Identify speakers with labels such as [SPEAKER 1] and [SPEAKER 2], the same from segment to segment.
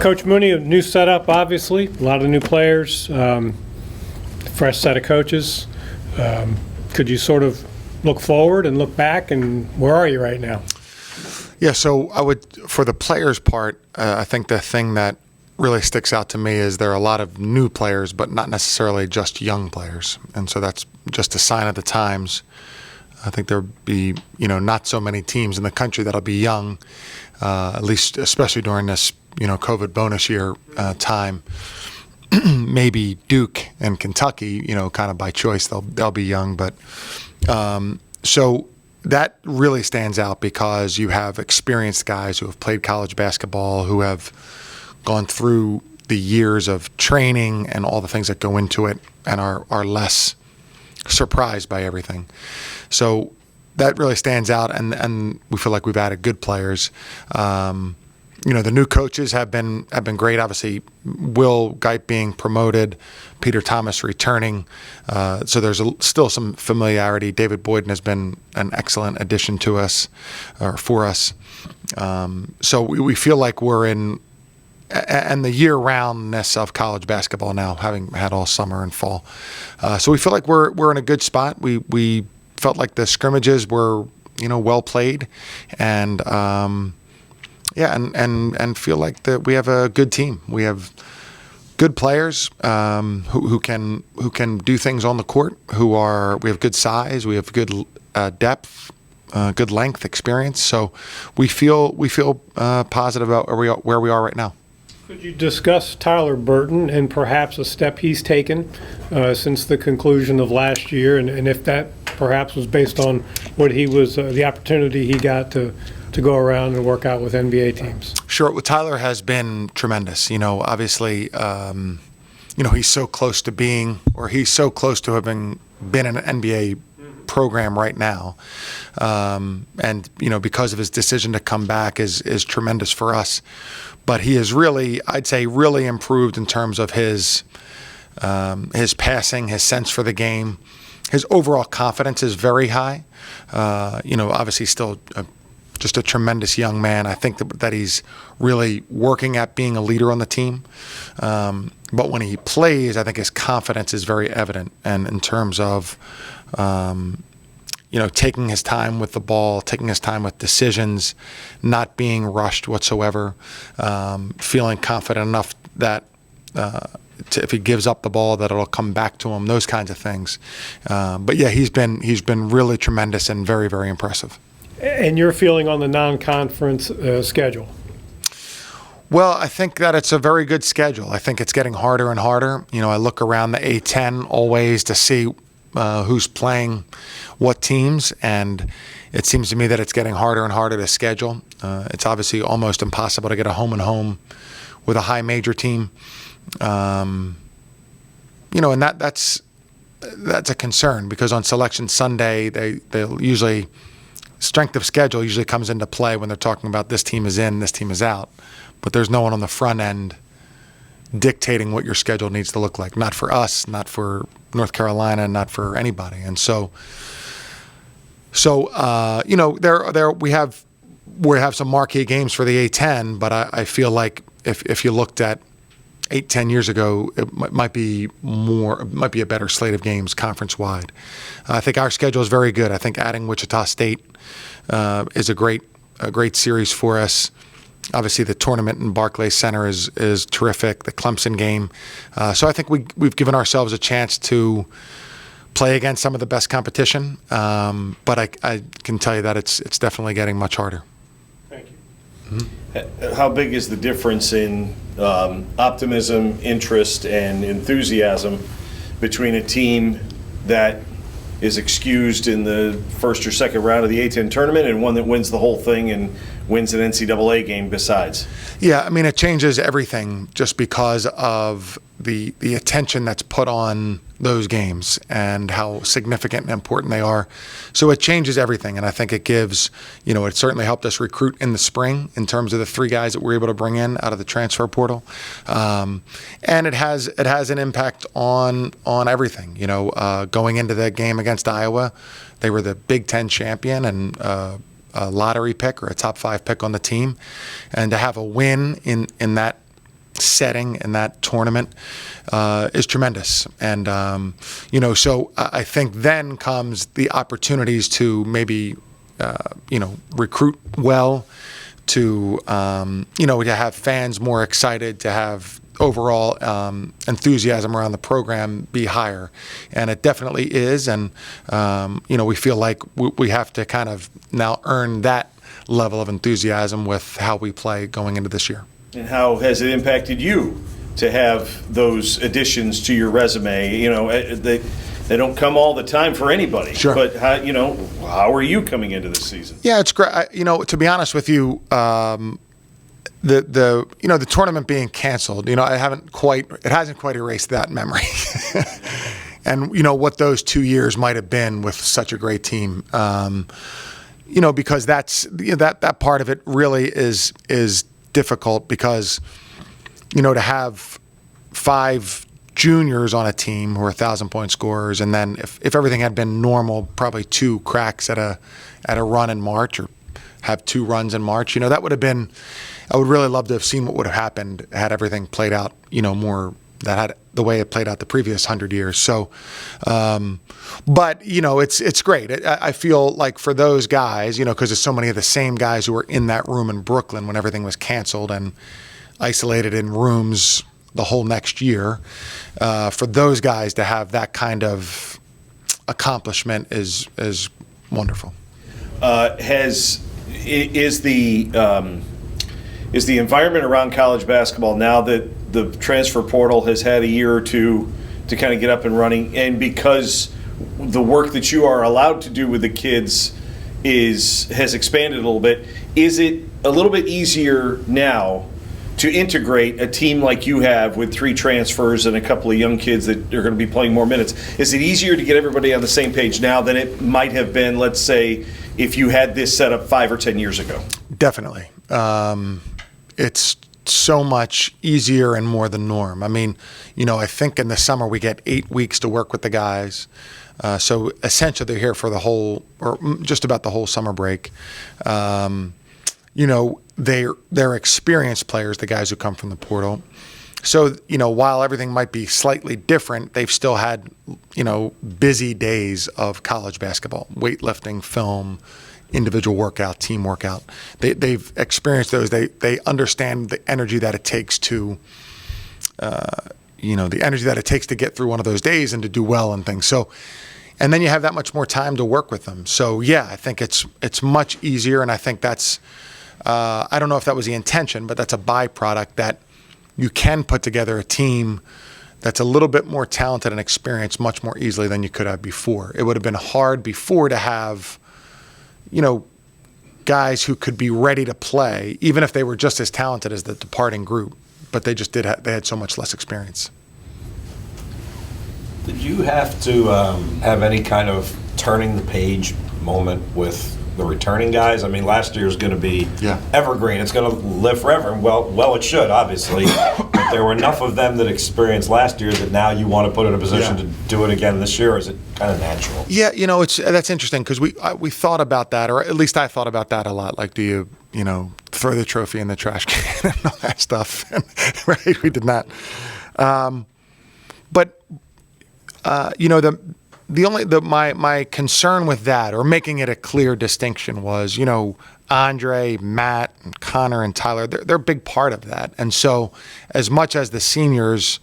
[SPEAKER 1] Coach Mooney, a new setup, obviously, a lot of new players, fresh set of coaches. Could you sort of look forward and look back, and where are you right now?
[SPEAKER 2] Yeah, so I would, for the players' part, I think the thing that really sticks out to me is there are a lot of new players, but not necessarily just young players, and so that's just a sign of the times. I think there'll be, not so many teams in the country that'll be young, at least, especially during this, COVID bonus year time. Maybe Duke and Kentucky, kind of by choice, they'll be young, but so that really stands out because you have experienced guys who have played college basketball, who have gone through the years of training and all the things that go into it, and are less surprised by everything. So that really stands out, and we feel like we've added good players. The new coaches have been great. Obviously, Will Geip being promoted, Peter Thomas returning, so there's still some familiarity. David Boyden has been an excellent addition to us, or for us. So we feel like we're in, and the year-roundness of college basketball now, having had all summer and fall. So we feel like we're in a good spot. We felt like the scrimmages were, well played, and and feel like that we have a good team. We have good players who can do things on the court. We have good size. We have good depth, good length, experience. So we feel positive about where we are right now.
[SPEAKER 1] Could you discuss Tyler Burton and perhaps a step he's taken since the conclusion of last year, and if that perhaps was based on what he was, the opportunity he got to go around and work out with NBA teams?
[SPEAKER 2] Sure. Well, Tyler has been tremendous. Obviously, he's so close to having been in an NBA program right now, and because of his decision to come back is tremendous for us. But he has really, I'd say, really improved in terms of his passing, his sense for the game. His overall confidence is very high. Obviously still just a tremendous young man. I think that he's really working at being a leader on the team. But when he plays, I think his confidence is very evident. And in terms of, taking his time with the ball, taking his time with decisions, not being rushed whatsoever, feeling confident enough that if he gives up the ball, that it'll come back to him, those kinds of things. But yeah, he's been really tremendous and very, very impressive.
[SPEAKER 1] And your feeling on the non-conference schedule?
[SPEAKER 2] Well, I think that it's a very good schedule. I think it's getting harder and harder. I look around the A10 always to see who's playing what teams, and it seems to me that it's getting harder and harder to schedule. It's obviously almost impossible to get a home-and-home with a high major team. And that's a concern because on Selection Sunday, they'll usually strength of schedule usually comes into play when they're talking about this team is in, this team is out. But there's no one on the front end dictating what your schedule needs to look like. Not for us, not for North Carolina, not for anybody. And so we have some marquee games for the A10, but I feel like if you looked at 8-10 years ago, it might be a better slate of games conference-wide. I think our schedule is very good. I think adding Wichita State is a great series for us. Obviously, the tournament in Barclays Center is terrific. The Clemson game, so I think we've given ourselves a chance to play against some of the best competition. But I can tell you that it's definitely getting much harder.
[SPEAKER 1] Thank you.
[SPEAKER 3] Mm-hmm. How big is the difference in optimism, interest, and enthusiasm between a team that is excused in the first or second round of the A10 tournament and one that wins the whole thing and wins an NCAA game besides?
[SPEAKER 2] Yeah, I mean, it changes everything just because of the attention that's put on those games and how significant and important they are. So it changes everything, and I think it gives, it certainly helped us recruit in the spring in terms of the 3 guys that we're able to bring in out of the transfer portal, and it has an impact on everything. Going into that game against Iowa, they were the Big Ten champion and a lottery pick or a top 5 pick on the team, and to have a win in that setting in that tournament is tremendous. And, so I think then comes the opportunities to maybe, recruit well, to have fans more excited, to have overall enthusiasm around the program be higher. And it definitely is. And, we feel like we have to kind of now earn that level of enthusiasm with how we play going into this year.
[SPEAKER 3] And how has it impacted you to have those additions to your resume? They don't come all the time for anybody.
[SPEAKER 2] Sure.
[SPEAKER 3] But how are you coming into this season?
[SPEAKER 2] Yeah, it's great. To be honest with you, the tournament being canceled, it hasn't quite erased that memory. And what those 2 years might have been with such a great team. Because that part of it really is difficult, because to have 5 juniors on a team who are 1,000-point scorers, and then if everything had been normal, probably 2 cracks at a run in March, or have 2 runs in March. That would have been. I would really love to have seen what would have happened had everything played out, more that had the way it played out the previous 100 years. So, but it's great. I feel like for those guys, because there's so many of the same guys who were in that room in Brooklyn when everything was canceled and isolated in rooms the whole next year, for those guys to have that kind of accomplishment is wonderful.
[SPEAKER 3] Is the environment around college basketball, now that the transfer portal has had a year or two to kind of get up and running, and because the work that you are allowed to do with the kids has expanded a little bit, is it a little bit easier now to integrate a team like you have with 3 transfers and a couple of young kids that are going to be playing more minutes? Is it easier to get everybody on the same page now than it might have been, let's say, if you had this set up 5 or 10 years ago?
[SPEAKER 2] Definitely. It's so much easier and more the norm. I mean, I think in the summer we get 8 weeks to work with the guys. So essentially they're here for the whole, or just about the whole summer break. They're experienced players, the guys who come from the portal. So, while everything might be slightly different, they've still had, busy days of college basketball, weightlifting, film, individual workout, team workout. They've experienced those. They understand the energy that it takes to, get through one of those days and to do well and things. So, and then you have that much more time to work with them. So yeah, I think it's much easier, and I think that's, I don't know if that was the intention, but that's a byproduct that you can put together a team that's a little bit more talented and experienced much more easily than you could have before. It would have been hard before to have, guys who could be ready to play, even if they were just as talented as the departing group, but they just they had so much less experience.
[SPEAKER 4] Did you have to have any kind of turning the page moment with the returning guys? I mean, last year's going to be evergreen. It's going to live forever. Well, it should, obviously. But there were enough of them that experienced last year that now you want to put in a position to do it again this year, or is it kind of natural? Yeah,
[SPEAKER 2] that's interesting, because we thought about that, or at least I thought about that a lot. Like, do you throw the trophy in the trash can and all that stuff? Right? We did not. My concern with that, or making it a clear distinction, was, Andre, Matt, and Connor, and Tyler, they're a big part of that. And so as much as the seniors,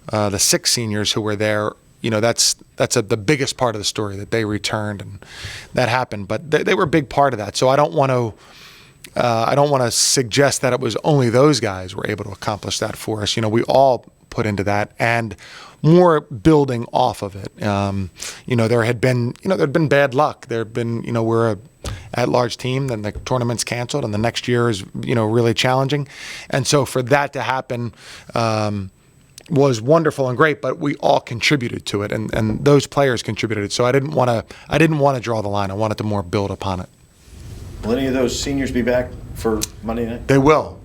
[SPEAKER 2] the 6 seniors who were there, that's the biggest part of the story, that they returned and that happened. But they were a big part of that. So I don't want to suggest that it was only those guys were able to accomplish that for us. We all put into that, and more building off of it. There had been bad luck. There had been, we're a at-large team, then the tournament's canceled, and the next year is, really challenging. And so for that to happen was wonderful and great, but we all contributed to it, and those players contributed. So I didn't want to draw the line. I wanted to more build upon it.
[SPEAKER 3] Will any of those seniors be back for Monday night?
[SPEAKER 2] They will.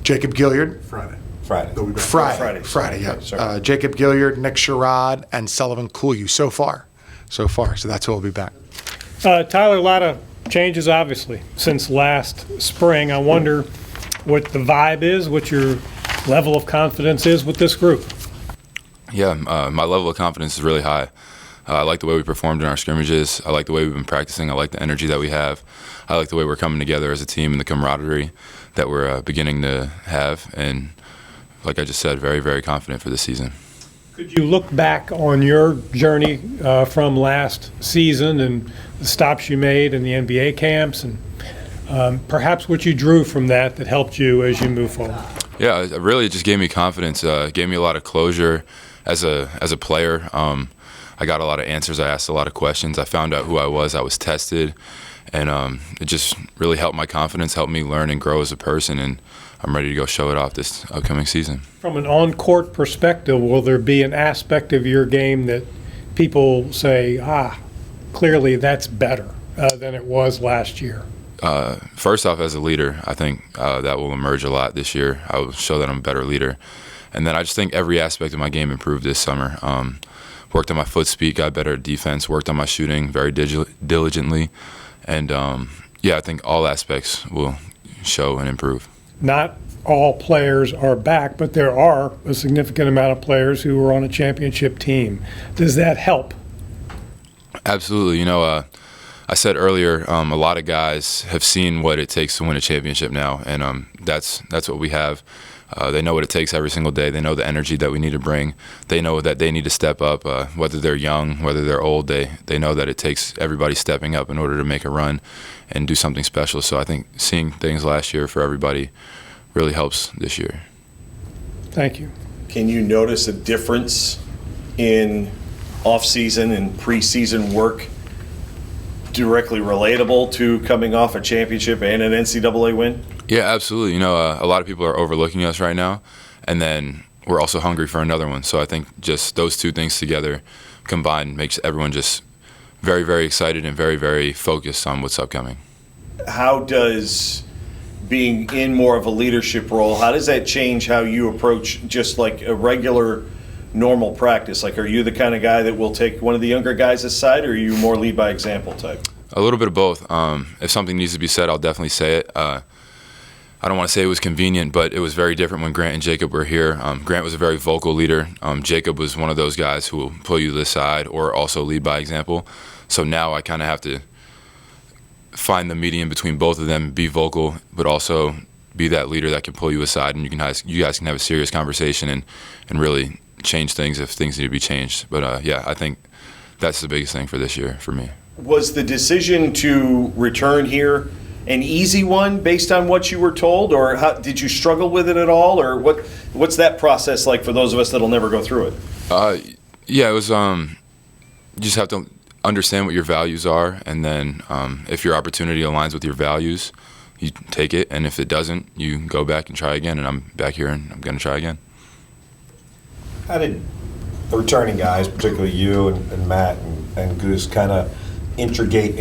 [SPEAKER 2] Jacob Gilliard.
[SPEAKER 4] Friday.
[SPEAKER 2] Friday, yeah.
[SPEAKER 3] Sorry.
[SPEAKER 2] Jacob Gilliard, Nick Sherrod, and Sullivan Cooley so far. So that's who will be back.
[SPEAKER 1] Tyler, a lot of changes, obviously, since last spring. I wonder what the vibe is, what your level of confidence is with this group.
[SPEAKER 5] Yeah, my level of confidence is really high. I like the way we performed in our scrimmages. I like the way we've been practicing. I like the energy that we have. I like the way we're coming together as a team and the camaraderie that we're beginning to have. And like I just said, very, very confident for this season.
[SPEAKER 1] Could you look back on your journey from last season and the stops you made in the NBA camps and perhaps what you drew from that helped you as you move forward?
[SPEAKER 5] Yeah, it really just gave me confidence, gave me a lot of closure as a player. I got a lot of answers. I asked a lot of questions. I found out who I was. I was tested, and it just really helped my confidence, helped me learn and grow as a person, and I'm ready to go show it off this upcoming season.
[SPEAKER 1] From an on-court perspective, will there be an aspect of your game that people say, clearly that's better than it was last year?
[SPEAKER 5] First off, as a leader, I think that will emerge a lot this year. I will show that I'm a better leader. And then I just think every aspect of my game improved this summer. Worked on my foot speed, got better at defense, worked on my shooting very diligently. And, I think all aspects will show and improve.
[SPEAKER 1] Not all players are back, but there are a significant amount of players who are on a championship team. Does that help?
[SPEAKER 5] Absolutely. I said earlier, a lot of guys have seen what it takes to win a championship now, and that's what we have. They know what it takes every single day. They know the energy that we need to bring. They know that they need to step up, whether they're young, whether they're old. They know that it takes everybody stepping up in order to make a run and do something special. So I think seeing things last year for everybody really helps this year.
[SPEAKER 1] Thank you.
[SPEAKER 3] Can you notice a difference in off-season and preseason work directly relatable to coming off a championship and an NCAA win?
[SPEAKER 5] Yeah, absolutely. A lot of people are overlooking us right now, and then we're also hungry for another one. So I think just those two things together combined makes everyone just very, very excited and very, very focused on what's upcoming.
[SPEAKER 3] How does being in more of a leadership role, how does that change how you approach just like a regular normal practice? Like, are you the kind of guy that will take one of the younger guys aside, or are you more lead by example type?
[SPEAKER 5] A little bit of both. If something needs to be said, I'll definitely say it. I don't want to say it was convenient, but it was very different when Grant and Jacob were here. Grant was a very vocal leader. Jacob was one of those guys who will pull you to the side or also lead by example. So now I kind of have to find the medium between both of them, be vocal, but also be that leader that can pull you aside, and you guys can have a serious conversation and really change things if things need to be changed. But I think that's the biggest thing for this year for me.
[SPEAKER 3] Was the decision to return here an easy one based on what you were told, or did you struggle with it at all, or what's that process like for those of us that'll never go through it?
[SPEAKER 5] It was you just have to understand what your values are, and then if your opportunity aligns with your values, you take it, and if it doesn't, you go back and try again. And I'm back here and I'm going to try again.
[SPEAKER 4] How did the returning guys, particularly you and Matt and Goose, kind of integrate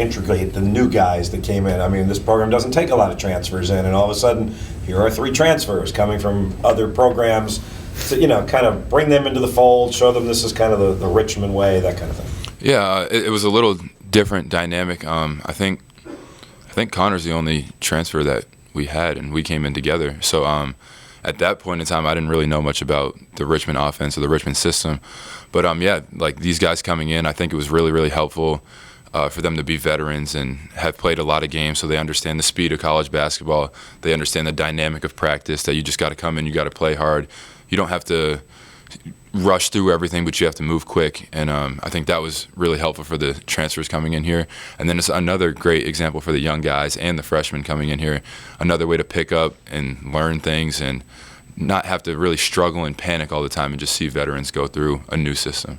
[SPEAKER 4] the new guys that came in? I mean, this program doesn't take a lot of transfers in, and all of a sudden, here are 3 transfers coming from other programs to, kind of bring them into the fold, show them this is kind of the Richmond way, that kind of thing.
[SPEAKER 5] Yeah, it was a little different dynamic. I think Connor's the only transfer that we had, and we came in together. So at that point in time, I didn't really know much about the Richmond offense or the Richmond system. But like these guys coming in, I think it was really, really helpful for them to be veterans and have played a lot of games, so they understand the speed of college basketball. They understand the dynamic of practice, that you just got to come in, you got to play hard. You don't have to rush through everything, but you have to move quick. And I think that was really helpful for the transfers coming in here. And then it's another great example for the young guys and the freshmen coming in here. Another way to pick up and learn things and not have to really struggle and panic all the time and just see veterans go through a new system.